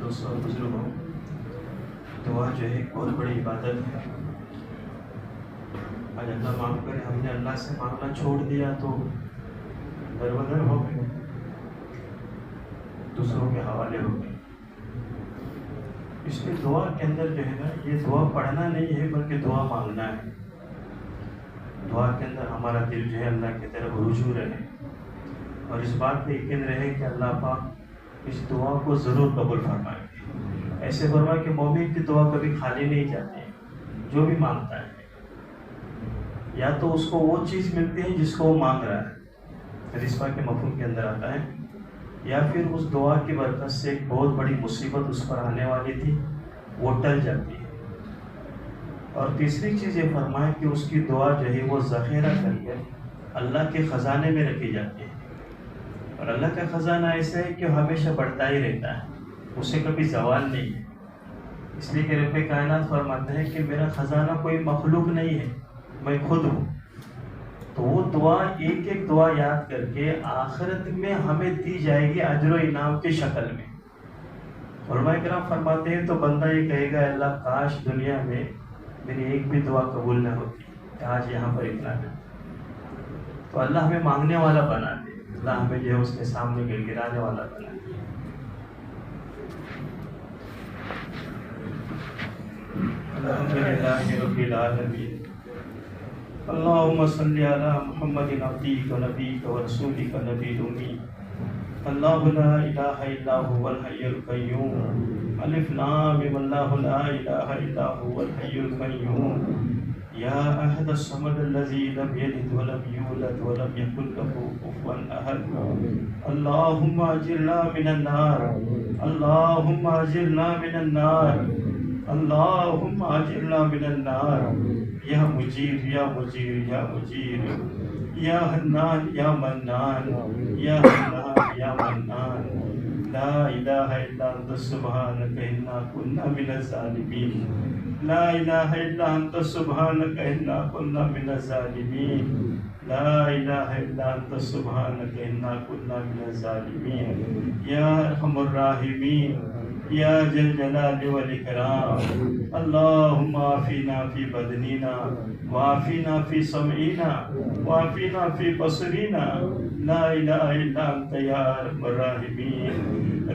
دوستوں اور بزرگوں، دعا جو ہے ایک بہت بڑی عبادت ہے۔ آج اللہ معاف کرے، ہم نے اللہ سے مانگنا چھوڑ دیا تو در بدر ہو گئے، دوسروں کے حوالے ہو گئے۔ اس لیے دعا کے اندر جو ہے نا، یہ دعا پڑھنا نہیں ہے بلکہ دعا مانگنا ہے۔ دعا کے اندر ہمارا دل جو ہے اللہ کی طرف رجوع رہے اور اس بات پہ یقین رہے کہ اللہ پاک اس دعا کو ضرور قبول فرمائے۔ ایسے فرمائے کہ مومن کی دعا کبھی خالی نہیں جاتی، جو بھی مانگتا ہے یا تو اس کو وہ چیز ملتی ہے جس کو وہ مانگ رہا ہے، حدیث پاک کے مفہوم کے اندر آتا ہے، یا پھر اس دعا کی برکت سے ایک بہت بڑی مصیبت اس پر آنے والی تھی وہ ٹل جاتی ہے۔ اور تیسری چیز یہ فرمائے کہ اس کی دعا جو ہے وہ ذخیرہ کر کے اللہ کے خزانے میں رکھی جاتی ہے، اور اللہ کا خزانہ ایسا ہے کہ ہمیشہ بڑھتا ہی رہتا ہے، اسے کبھی زوال نہیں ہے۔ اس لیے کہ رب کائنات فرماتا ہے کہ میرا خزانہ کوئی مخلوق نہیں ہے، میں خود ہوں۔ تو وہ دعا ایک ایک دعا یاد کر کے آخرت میں ہمیں دی جائے گی اجر و انعام کی شکل میں۔ علماء کرام فرماتے ہیں تو بندہ یہ کہے گا اللہ کاش دنیا میں میری ایک بھی دعا قبول نہ ہوتی کہ آج یہاں پر اتنا ہے۔ تو اللہ ہمیں مانگنے والا بنا دے، اللہ ہمیں جو ہے اس کے سامنے گڑگڑانے والا بنا دے۔ الحمدللہ رب العالمین، اللہم صلی علی محمد عبدیک و نبیک و رسولک نبی الامی، اللہ لا الہ الا هو الحی القیوم، الف لام میم، اللہ لا الہ الا هو الحی القیوم، یا احد الصمد الذی لم یلد ولم یولد ولم یکن له کفوا احد، اللہم اجرنا من النار، اللہم اجرنا من النار، اللہم اجرنا من النار، یا مجیر یا مجیر یا مجیر، یا حنان یا منان، یا حنان یا منان، لا الہ الا انت سبحانک انا کنا من الظالمین، لا الہ الا انت سبحانک انا کنا من الظالمین، لا الہ الا انت سبحانک انا کنا من الظالمین، یا ارحم الراحمین، یا جل جلال والاکرام، اللہم عافینا فی بدنینا وعافینا فی سمعینا وعافینا فی بصرینا، لا الہ الا انت یا ارحم الراحمین،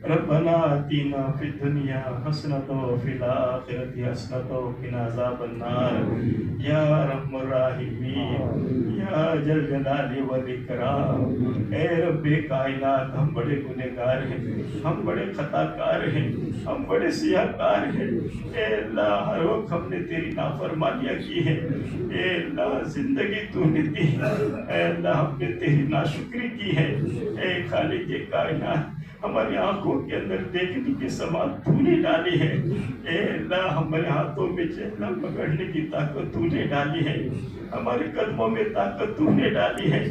ربنا آتینا فی الدنیا حسنۃ وفی الآخرۃ حسنۃ وقنا عذاب النار، یا ارحم الراحمین، یا جل جلال والاکرام۔ اے رب کائنات، ہم بڑے گنہگار ہیں، ہم بڑے خطا کار ہیں، ہم بڑے سیاہ کار ہیں۔ اے اللہ، ہر وقت ہم نے تیری نافرمانیاں کی ہیں۔ اے اللہ، زندگی تو نے دی، اے اللہ ہم نے تیری ناشکری کی ہے۔ اے خالق کائنات، ہماری آنکھوں کے اندر دیکھنے کی سماعت تو نے ڈالی ہے۔ اے اللہ، ہمارے ہاتھوں میں چہرہ پکڑنے کی طاقت تو نے ڈالی ہے، ہمارے قدموں میں طاقت تو نے ڈالی ہے۔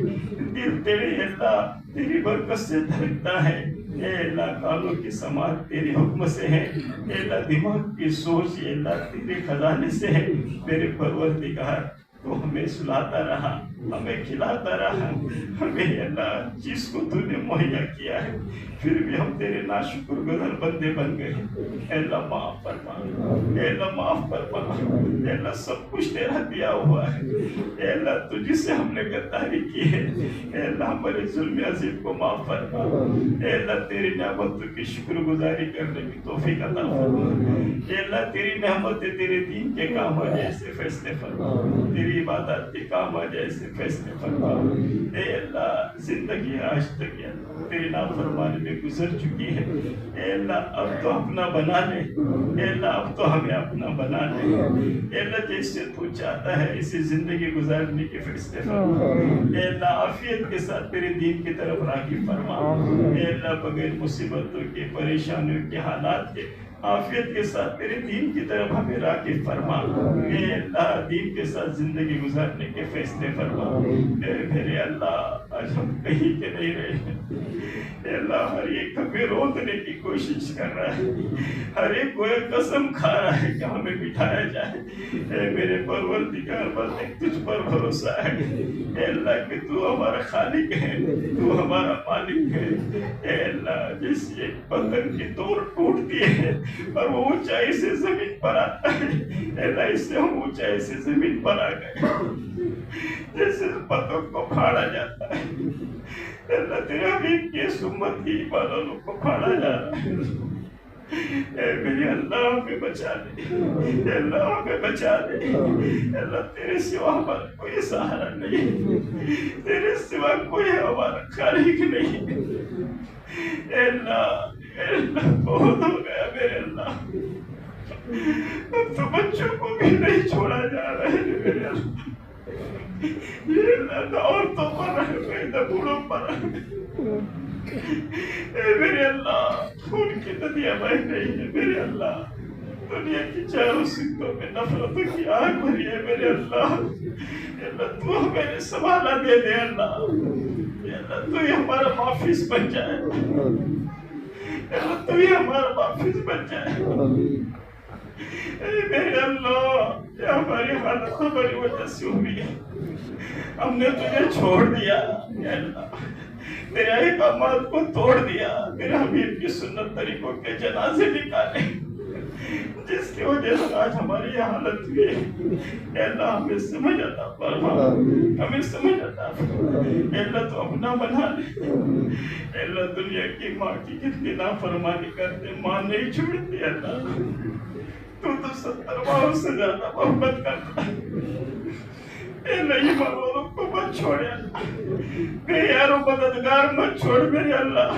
دل تیرے اللہ تیری برکت سے دھڑکتا ہے۔ اے اللہ، کانوں کی سماعت تیرے حکم سے ہے۔ اے اللہ، دماغ کی سوچ اے اللہ تیرے خزانے سے ہے۔ میرے پروردگار، تو ہمیں سلاتا رہا، ہمیں کھلاتا رہا، ہمیں اللہ چیز کو تو نے مہیا کیا ہے، پھر بھی ہم تیرے ناشکر گزار بندے بن گئے۔ اے اللہ معاف فرما، اے اللہ معاف فرما، اے اللہ سب کچھ تیرا دیا ہوا ہے۔ اے اللہ تجھ سے ہم نے غداری کی ہے، اے اللہ ہمارے ظلم عظیم کو معاف فرما۔ اے اللہ تیری نعمتوں کی شکر گزاری کرنے کی توفیق عطا فرما۔ اے اللہ تیری نعمتیں تیرے دین کے کام آ جائے ایسے فیصلے فرما، تیری عبادت کے کام آ جائے ایسے فیصلے فرما۔ اے اللہ زندگی آج تک یا تیری نافرمانی میں گزر چکی ہے، اے اللہ اب تو اپنا بنا لے، اے اللہ اب تو ہمیں اپنا بنا لے۔ اے اللہ جیسے تو چاہتا ہے اسی زندگی گزارنے کے فیصلے فرما۔ اے اللہ عافیت کے ساتھ تیرے دین کی طرف راغب فرما۔ اے اللہ بغیر مصیبتوں کے، پریشانیوں کے، حالات کے، عافیت کے ساتھ تیرے دین کی طرف ہمیں راغب فرما۔ اے اللہ دین کے ساتھ زندگی گزارنے کے فیصلے فرما۔ اے میرے اللہ، آج ہم کہیں کے نہیں رہے ہیں، اللہ ہر ایک ہمیں روکنے کی کوشش کر رہا ہے، ہر ایک کو ایک قسم کھا رہا ہے کہ ہمیں بٹھایا جائے. اے میرے پروردگار بس ایک تجھ پر بھروسہ ہے اے اللہ کہ تو ہمارا خالق ہے، تو ہمارا مالک ہے. اے اللہ جس ایک پتنگ کی ڈور ٹوٹتی ہے اور وہ اونچائی سے زمین پر آتا ہے، اے اللہ اس سے ہم اونچائی سے زمین پر آ گئے. جیسے پتنگ کو پھاڑا جاتا ہے، اے اللہ تیرے حبیب کی اس امت کی عبادتوں کو پھاڑا جا رہا ہے. اے میرے اللہ ہمیں بچا لے، اے اللہ ہمیں بچا لے. اے اللہ تیرے سوا ہمارا کوئی سہارا نہیں، تیرے سوا کوئی ہمارا خالق نہیں. اے اللہ بہت ہو گیا میرے اللہ، اب تو بچوں کو بھی نہیں چھوڑا جا رہا ہے میرے اللہ. یہ اللہ عورتوں پر رہے، بوڑھوں پر رہے. اے میرے اللہ خون کی ندیاں بہہ رہی ہے میرے اللہ، دنیا کی چاروں سکتوں میں نفرتوں کی آگ بھری ہے میرے اللہ. اے اللہ تو ہمیں سنبھالا دے دے اللہ. اے اللہ تو ہی ہمارا محافظ بن جائے، اے اللہ تو ہی ہمارا محافظ بن جائے. اے میرے اللہ یہ ہماری حالت ہماری وجہ سے ہوئی ہے، ہم نے تجھے چھوڑ دیا. اے اللہ تیرے احکامات کو توڑ دیا، تیرے حبیب کی سنت طریقوں کے جنازے نکالے، جس کی وجہ سے آج ہماری یہ حالت ہوئی ہے. اے اللہ ہمیں سمجھ عطا فرما، ہمیں سمجھ عطا فرما. اے اللہ تو اپنا بنا لے. اے اللہ دنیا کی ماں کی کتنی نافرمانی کرتے، ماں نہیں چھوڑتی. اللہ تو 70 ماہوں سے زیادہ محبت کرتا ہے. اے اللہ ایمان والوں کو مت چھوڑے، بے یار و مددگار مت چھوڑ میرے اللہ،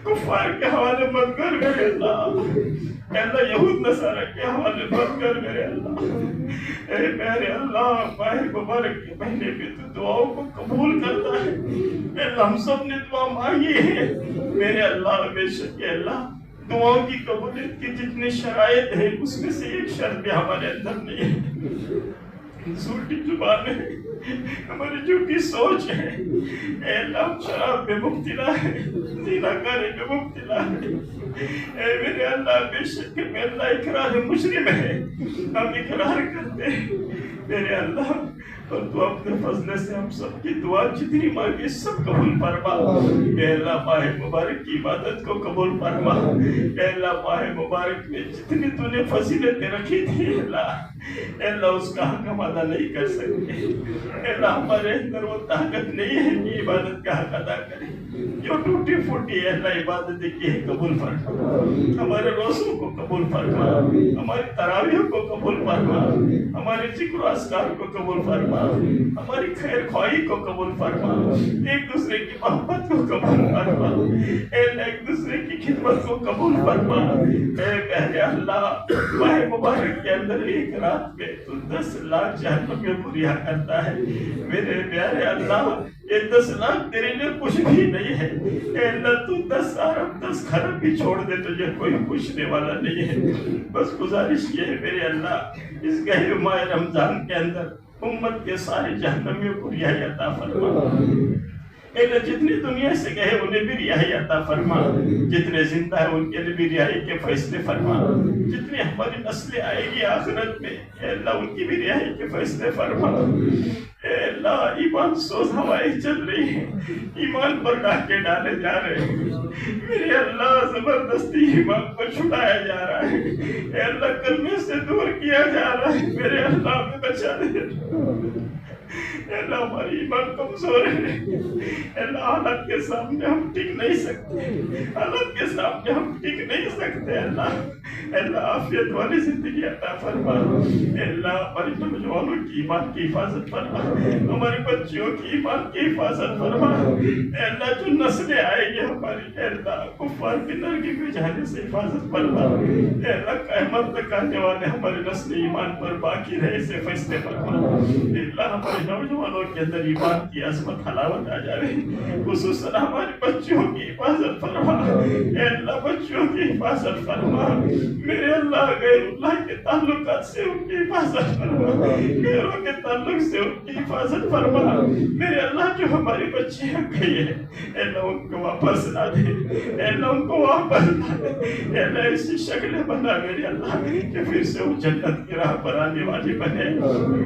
کفار کے حوالے مت کر میرے اللہ. اے اللہ یہود نصارہ کے حوالے مت کر میرے اللہ. اے میرے اللہ ماہ مبارک کے مہینے میں تو دعاؤں کو قبول کرتا ہے. اے اللہ ہم سب نے دعا مانگی ہے میرے اللہ، بے شک اے اللہ دعاؤں کی قبولیت کی جتنے شرائط ہیں اس میں سے ایک شرط بھی ہمارے اندر نہیں ہے. جھوٹی زبان ہے، ہماری جھوٹی سوچ ہے. اے اللہ ہم شراب میں مبتلا ہے، زنا کاری میں مبتلا ہے. اے میرے اللہ بے شک میں اللہ اقرار مجرم ہے، ہم اقرار کرتے ہیں میرے اللہ. اور تو اپنے فضل سے ہم سب کی دعا جتنی مانگی سب قبول فرما. اے اللہ ماہ مبارک کی عبادت کو قبول فرما. اے اللہ ماہ مبارک میں جتنی تو نے فضیلتیں رکھی تھی اے اللہ اس کا حق ہم ادا نہیں کر سکتے. اے اللہ ہمارے اندر وہ طاقت نہیں ہے کہ عبادت کا حق ادا کریں. جو ٹوٹی پھوٹی ہے اللہ عبادت کی ہے قبول فرما. ہمارے روزوں کو قبول فرما، ہماری تراویح کو قبول فرما، ہمارے ذکر و اذکار کو قبول فرما، ہماری خیر خواہی کو قبول فرما، ایک دوسرے کی محبت کو قبول فرما. اے اللہ ایک دوسرے کی خدمت کو قبول فرما. اے میرے اللہ ماہ مبارک کے اندر ایک رات میں تو 10 لاکھ جہنمیوں کو رہا کرتا ہے میرے پیارے اللہ. یہ 10 لاکھ تیرے لیے کچھ بھی نہیں ہے. اے اللہ تو 10 ارب 10 خرب بھی چھوڑ دے تجھے کوئی پوچھنے والا نہیں ہے. بس گزارش یہ ہے میرے اللہ اس گہرے ماہ رمضان کے اندر امت کے سارے جہنمیوں کو رہائی عطا فرما. اے اللہ جتنے دنیا سے گئے انہیں بھی رہائی عطا فرما، جتنے زندہ ہیں ان کے لیے بھی رہائی کے فیصلے فرما. جتنی ہماری نسلیں آئے گی آخرت میں اے اللہ ان کی بھی رہائی کے فیصلے فرما. اے اللہ ایمان سوز ہوائیں چل رہی ہیں، ایمان پر ڈاکے ڈالے جا رہے ہیں میرے اللہ. زبردستی ایمان کو چھڑایا جا رہا ہے اے اللہ، کلمے سے دور کیا جا رہا ہے میرے اللہ. میں بچا دے اے اللہ ہماری ایمان کمزور ہے. اے اللہ حالت کے سامنے ہم ٹک نہیں سکتے، حالت کے سامنے ہم ٹک نہیں سکتے. اے اللہ عافیت والی زندگی عطا فرما. اے اللہ ہماری نوجوانوں کی ایمان کی حفاظت فرما، ہماری بچیوں کی ایمان کی حفاظت فرما. اے اللہ جو نسلیں آئے گی ہماری اے اللہ کفار کی نرگی میں جانے سے حفاظت فرما. اے اللہ قیامت تک آنے والے ہماری نسل ایمان پر باقی رہے سے فیصلے فرما. اے اللہ ہمارے نوجوانوں کے اندر ایمان کی عظمت حلاوت آ جائے، خصوصاً ہماری بچیوں کی حفاظت فرما. اے اللہ بچوں کی حفاظت فرما، میرے اللہ غیر اللہ کے تعلقات سے ان کی حفاظت فرما، غیروں کے تعلق سے ان کی حفاظت فرما، میرے اللہ جو ہماری بچیاں گئی ہیں اے اللہ ان کو واپس لا دے، اے اللہ ان کو واپس لا دے، اے اللہ ایسی شکلیں بنا میرے اللہ کہ پھر سے وہ جنت کی راہ پر آنے والی بنے۔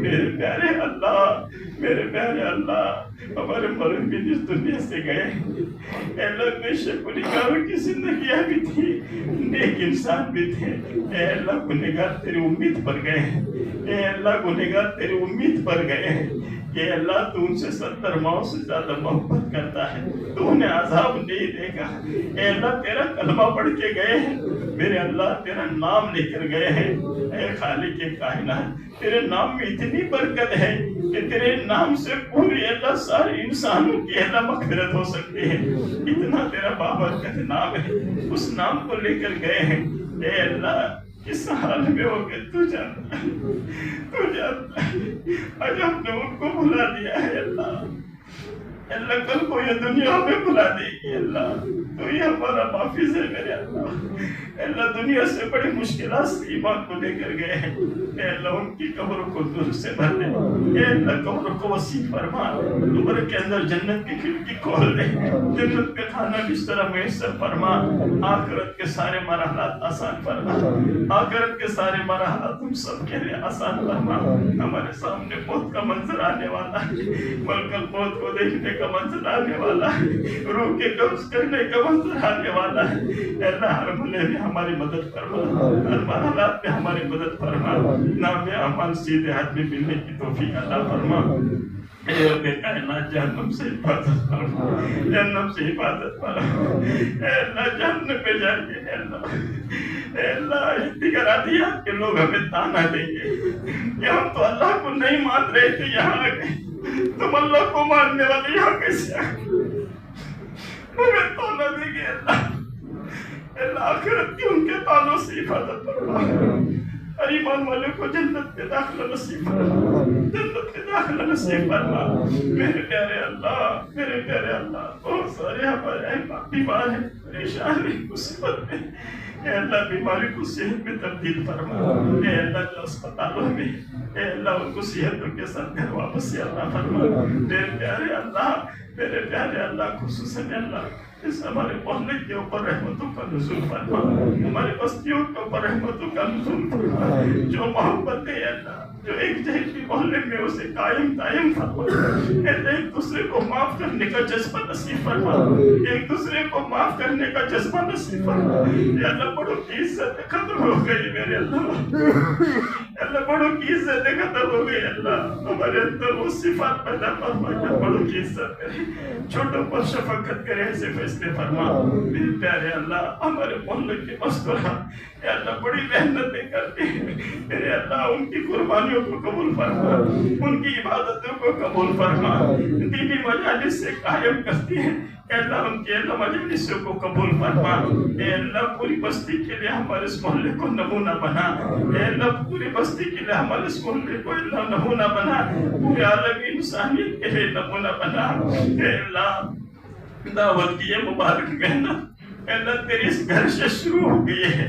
میرے پیارے اللہ، میرے پیارے اللہ، ہمارے مرحوم اس دنیا سے گئے اے اللہ بے شک گنہگاروں کی زندگیاں بھی تھی، نیک انسان بھی تھے، اے اللہ گنہگار تیری امید پر گئے ہیں، اے اللہ گنہگار تیری امید پر گئے ہیں کہ اللہ تو ان سے 70 ماؤں سے زیادہ محبت کرتا ہے، تو انہیں عذاب نہیں دے گا۔ اے اللہ تیرا کلمہ پڑھ کے گئے ہیں، میرے اللہ تیرا نام لے کر گئے ہیں، اے خالق کائنات تیرے نام میں اتنی برکت ہے کہ تیرے نام سے پوری اللہ سارے انسانوں کی اللہ مغفرت ہو سکتی ہے، اتنا تیرا بابرکت نام ہے، اس نام کو لے کر گئے ہیں۔ اے اللہ کس حال میں ہو گئے تو جانتا ہے، تو جانتا ہے، آج ہم نے ان کو بھلا دیا ہے اللہ، اللہ کل کو یہ دنیا میں بھلا دے گی اللہ، تو یہ ہمارا محافظ ہے میرے اللہ۔ اللہ دنیا سے بڑی مشکلات سے ایمان کو لے کر گئے ہیں، اے اللہ ان کی قبروں کو دور سے بھر دے، اے اللہ قبروں کو وسیع فرما، قبر کے اندر جنت کی کھڑکی کھول دے، جنت کا کھانا بستر میسر فرما، آخرت کے سارے مرحلات آسان فرما، آخرت کے سارے مرحلات ہم سب کے لیے آسان فرما۔ ہمارے سامنے موت کا منظر آنے والا ہے، ملک الموت کو دیکھنے کا منظر آنے والا ہے، روح کے قبض کرنے کا منظر آنے والا ہے، اے اللہ ہر بھلے میں ہماری مدد فرما، ہر مرحلات میں ہماری مدد فرما، نام اعمال سیدھے ہاتھ میں ملنے کی توفیق عطا فرما۔ اے رب کائنات جہنم سے حفاظت فرما، جہنم سے حفاظت فرما، اے اللہ جہنم پہ جائیں گے اے اللہ، اے اللہ دیگر عادیات کے لوگ ہمیں تانا دیں گے کہ ہم تو اللہ کو نہیں مان رہے تھے، یہاں آ گئے، تم اللہ کو ماننے والے یہاں کیسے آ گئے، ہمیں تانا دیں گے اللہ، اللہ آخرت کی ان کے تانوں سے حفاظت فرما، ہر ایمان والے کو جنت میں داخلہ نصیب فرما، جنت میں داخلہ نصیب فرما۔ میرے پیارے اللہ، میرے پیارے اللہ، بہت سارے ہمارے احباب بیمار ہیں، پریشان ہیں، مصیبت میں، اے اللہ بیماری کو صحت میں تبدیل فرما، اے اللہ جو اسپتالوں میں اے اللہ ان کو صحتوں کے ساتھ گھر واپس سے عطا فرما۔ میرے پیارے اللہ، میرے پیارے اللہ، خصوصاً اللہ اس ہمارے محلے کے اوپر رحمتوں کا نزول فرما، ہماری بستیوں کے اوپر رحمتوں کا نزول فرما، جو محبت ہے اللہ، جو ایک جہت کی محلے میں اسے قائم دائم فرما، ایک دوسرے کو معاف کرنے کا جذبہ نصیب فرما، ایک دوسرے کو معاف کرنے کا جذبہ نصیب فرما۔ اے اللہ بڑوں کی عزت ختم ہو گئی میرے اللہ، اللہ بڑوں کی عزت ختم ہو گئی اللہ، ہمارے اندر وہ صفات پیدا فرما کہ بڑوں کی عزت کرے، چھوٹوں پر شفقت کرے، ایسے فیصلے فرما۔ میرے پیارے اللہ ہمارے محلے کے مستورہ اے اللہ بڑی محنتیں کرتے ہیں، میرے اللہ ان کی قربانیوں کو قبول فرما، ان کی عبادتوں کو قبول فرما، دینی مجالس سے قائم کرتی ہیں اے اللہ ان کے اللہ مجالسوں کو قبول فرما۔ اے اللہ پوری بستی کے لیے ہمارے اس محلے کو نمونہ بنا، اے اللہ پوری بستی کے لیے ہمارے اس محلے کو اللہ نمونہ بنا، پورے عالم انسانیت کے لیے نمونہ بنا۔ اے اللہ دعوت کی یہ مبارک محنت اے اللہ تیری اس گھر سے شروع ہو گئی ہے،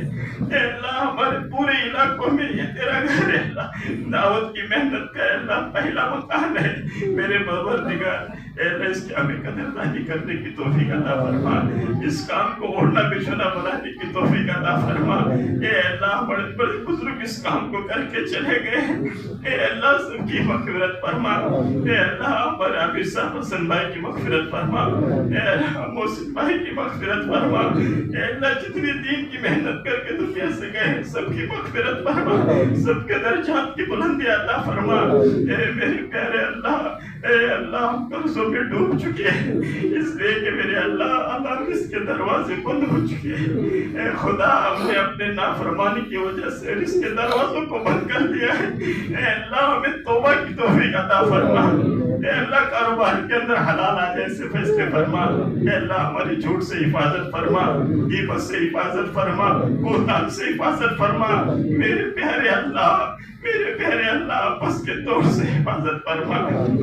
اے اللہ ہمارے پورے علاقوں میں یہ تیرا گھر ہے اللہ، دعوت کی محنت کا اے اللہ پہلا مکان ہے، میرے پروردگار اے اللہ اس کی ہمیں قدردانی کرنے کی توفیق عطا فرما، اس کام کو اوڑھنا بچھونا بنانے کی توفیق عطا فرما۔ اے اللہ بڑے بڑے بزرگ اس کام کو کر کے چلے گئے ہیں، اے اللہ سب کی مغفرت فرما، اے اللہ ہمارے عابد صاحب حسن بھائی کی مغفرت فرما، اے اللہ محسن بھائی کی مغفرت فرما، اے اللہ جتنی دین کی محنت کر کے دنیا سے گئے ہیں سب کی مغفرت فرما، سب کے درجات کی بلندی عطا فرما۔ اے میرے پیارے اللہ، اے اللہ ہم قرضوں میں ڈوب چکے ہیں، اس لیے کہ میرے اللہ اب اس کے دروازے بند ہو چکے ہیں، اے خدا ہم نے اپنے نافرمانی کی وجہ سے اس کے دروازوں کو بند کر دیا ہے، اے اللہ ہمیں توبہ کی توفیق عطا فرما، اے اللہ کاروبار کے اندر حلال آ جائے سے فیصلے فرما، اے اللہ ہماری جھوٹ سے حفاظت فرما، غیبت سے حفاظت فرما، بہتان سے حفاظت فرما، میرے پیارے اللہ میرے پیارے اللہ آپس کے دور سے حفاظت فرما،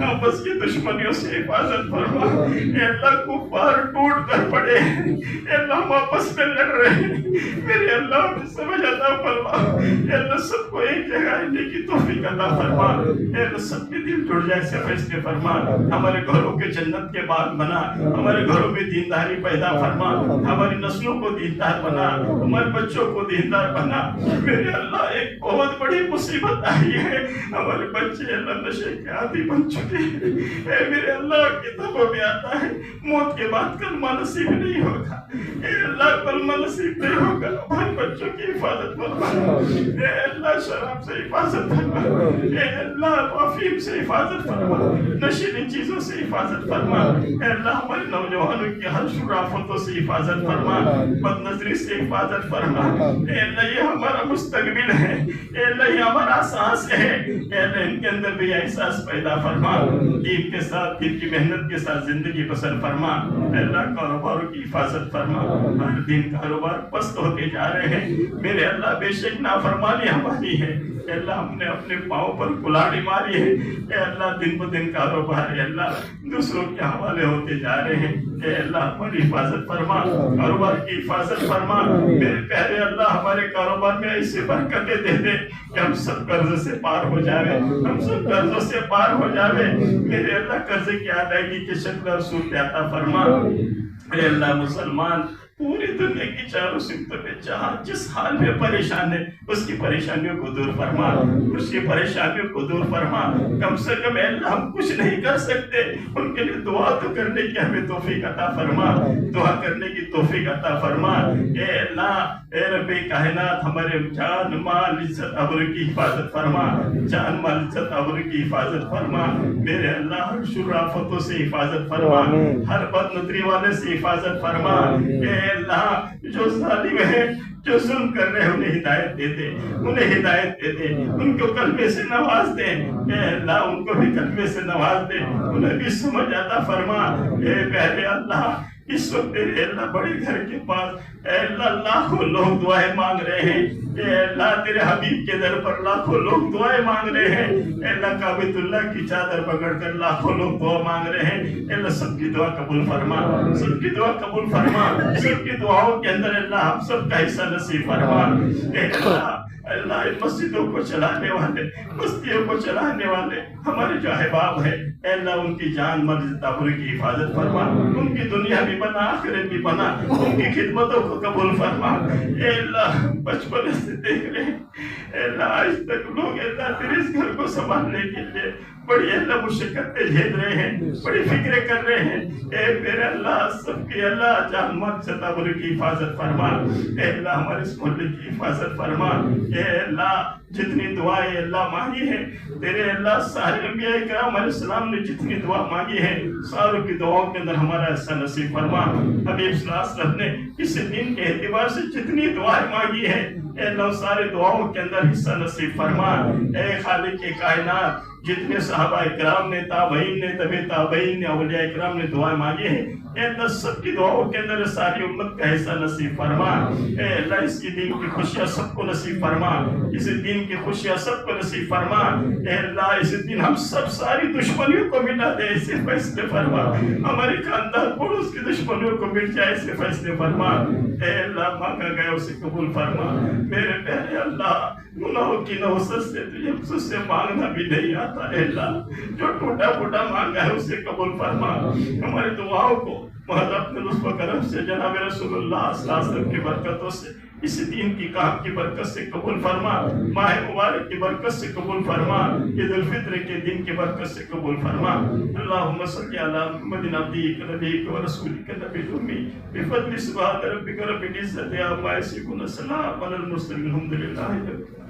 آپس کی دشمنیوں سے حفاظت فرما۔ اے اللہ کفار ٹوٹ کر پڑے، اے اللہ ہم آپس میں لڑ رہے ہیں، میرے اللہ ہمیں سمجھ عطا فرما۔ اے اللہ سب کو ایک جگہ آنے کی توفیق عطا فرما، اے اللہ سب کے دل جڑ جائے سے فیصلے فرما، ہمارے گھروں کے جنت کے باغ بنا، ہمارے گھروں میں دینداری پیدا فرما، ہماری نسلوں کو دیندار بنا، ہمارے بچوں کو دیندار بنا۔ میرے اللہ ایک بہت بڑی مصیبت آئی ہے، ہمارے بچے اللہ نشے کے عادی بن چکے ہیں۔ اے میرے اللہ کتابوں میں آتا ہے موت کے بعد کلمہ نصیب نہیں ہوگا، اے اللہ کلمہ نصیب نہیں ہوگا، ہمارے بچوں کی حفاظت فرما، اے اللہ شراب سے حفاظت فرما، اے اللہ افیم سے حفاظت فرما، نشیلی چیزوں سے حفاظت فرما، اے اللہ ہمارے نوجوانوں کی ہر شرافتوں سے حفاظت فرما، بد نظری سے حفاظت فرما۔ اے اللہ یہ ہمارا مستقبل ہے، اے اللہ یہ ہمارا احساس ہے، اے اللہ ان کے اندر بھی احساس پیدا فرما، دین کے ساتھ دین کی محنت کے ساتھ زندگی بسر فرما۔ اے اللہ کاروباروں کی حفاظت فرما، ہر دن کاروبار پست ہوتے جا رہے ہیں، میرے اللہ بے شک نافرمانی ہماری ہے، اے اللہ ہم نے اپنے پاؤں پر کلاڑی ماری ہے، اے اللہ دن ب دن کاروبار اے اللہ دوسروں کے حوالے ہوتے جا رہے ہیں، اے اللہ ہماری حفاظت فرما، کاروبار کی حفاظت فرما، میرے پیارے اللہ ہمارے کاروبار میں ایسی برکتیں دے دے کہ ہم سب قرض سے پار ہو جاوے، ہم سب قرضوں سے پار ہو جاوے، میرے اللہ قرض کی ادائیگی کی شکل اور صورت عطا فرما۔ اے اللہ مسلمان پوری دنیا کی چاروں سمتوں میں جہاں جس حال میں پریشان ہے اس کی پریشانیوں کو دور فرما، اس کی پریشانیوں کو دور فرما، کم سے کم اے اللہ ہم کچھ نہیں کر سکتے ان کے لیے دعا تو کرنے کی ہمیں توفیق عطا فرما، دعا کرنے کی توفیق عطا فرما۔ اے اللہ اے رب کائنات ہمارے جان مال عزت ابرو کی حفاظت فرما، جان مال عزت ابرو کی حفاظت فرما، میرے اللہ ہر شرافتوں سے حفاظت فرما، ہر بد نظری والے سے حفاظت فرما۔ اے اللہ جو ظالم ہے جو ظلم کر رہے ہیں انہیں ہدایت دے دے، انہیں ہدایت دے دے، ان کو کلمے سے نواز دے، اے اللہ ان کو بھی کلمے سے نواز دے، انہیں بھی سمجھ عطا فرما۔ اے پہلے اللہ اس وقت تیرے اللہ بڑے گھر کے پاس اے اللہ لاکھوں لوگ دعائیں مانگ رہے ہیں، اے اللہ تیرے حبیب کے در پر لاکھوں لوگ دعائیں مانگ رہے ہیں، اے اللہ کعبۃ اللہ کی چادر پکڑ کر لاکھوں لوگ دعا مانگ رہے ہیں، اے اللہ سب کی دعا قبول فرما، سب کی دعا قبول فرما، سب کی دعاؤں کے اندر اللہ ہم سب کا حصہ نصیب فرما۔ اے اللہ مسجدوں کو چلانے والے بستیوں کو چلانے والے ہمارے جو احباب ہیں اے اللہ ان کی جان مال عزت آبرو کی حفاظت فرما، ان کی دنیا بھی بنا آخرت بھی بنا، ان کی خدمتوں کو قبول فرما۔ اے اللہ بچپن سے دیکھ رہے ہیں اے اللہ آج تک لوگ اے اللہ تیرے اس گھر کو سنبھالنے کے لیے بڑی اللہ مشقتیں جھیل رہے ہیں، بڑی فکریں کر رہے ہیں، اے میرے اللہ سب کی اللہ جان مال عزت آبرو کی حفاظت فرما، اے اللہ ہمارے اس محلے کی حفاظت فرما۔ اے اللہ جتنی دعائیں اللہ مانگی ہیں تیرے اللہ سارے انبیاء کرام علیہ السلام نے جتنی دعا مانگی ہے ساروں کی دعاؤں کے اندر ہمارا حصہ نصیب فرما۔ حبیب صلی اللہ علیہ وسلم نے اس دین کے اعتبار سے جتنی دعائیں مانگی ہیں اے اللہ سارے دعاؤں کے اندر حصہ نصیب فرما۔ اے خالق کائنات جتنے صحابہ اکرام نے تابعین نے طبع تابعین نے اولیاء اکرام نے دعائیں مانگی ہیں اے اللہ سب کی دعاؤں کے اندر ساری امت کا حصہ نصیب فرما۔ اے اللہ اس کی دین کی خوشیاں سب کو نصیب فرما، اس دین کی خوشیاں سب کو نصیب فرما۔ اے اللہ اس دن ہم سب ساری دشمنیوں کو مٹا دے ایسے فیصلے فرما، ہمارے خاندان پڑوس کی دشمنیوں کو مٹ جائے ایسے فیصلے فرما۔ اے اللہ مانگا گیا اسے قبول فرما۔ میرے پیارے اللہ گناہوں کی نوسط سے تجھے مجھ سے مانگنا بھی نہیں آتا، اے اللہ جو ٹوٹا پھوٹا مانگا ہے اسے قبول فرما۔ ہماری دعاؤں کو محض اپنے لطف و کرم سے جناب رسول اللہ صلی اللہ علیہ وسلم کی برکتوں سے اس دین کی کام کی برکت سے قبول فرما، ماہ مبارک کی برکت سے قبول فرما، عید الفطر کے دن کی برکت سے قبول فرما۔ اللہم صلی علی محمد عبدک نبیک و رسولک نبی الامی بفضل سبحان ربک رب العزت عما یصفون، سلام علی المرسلین، الحمد للہ۔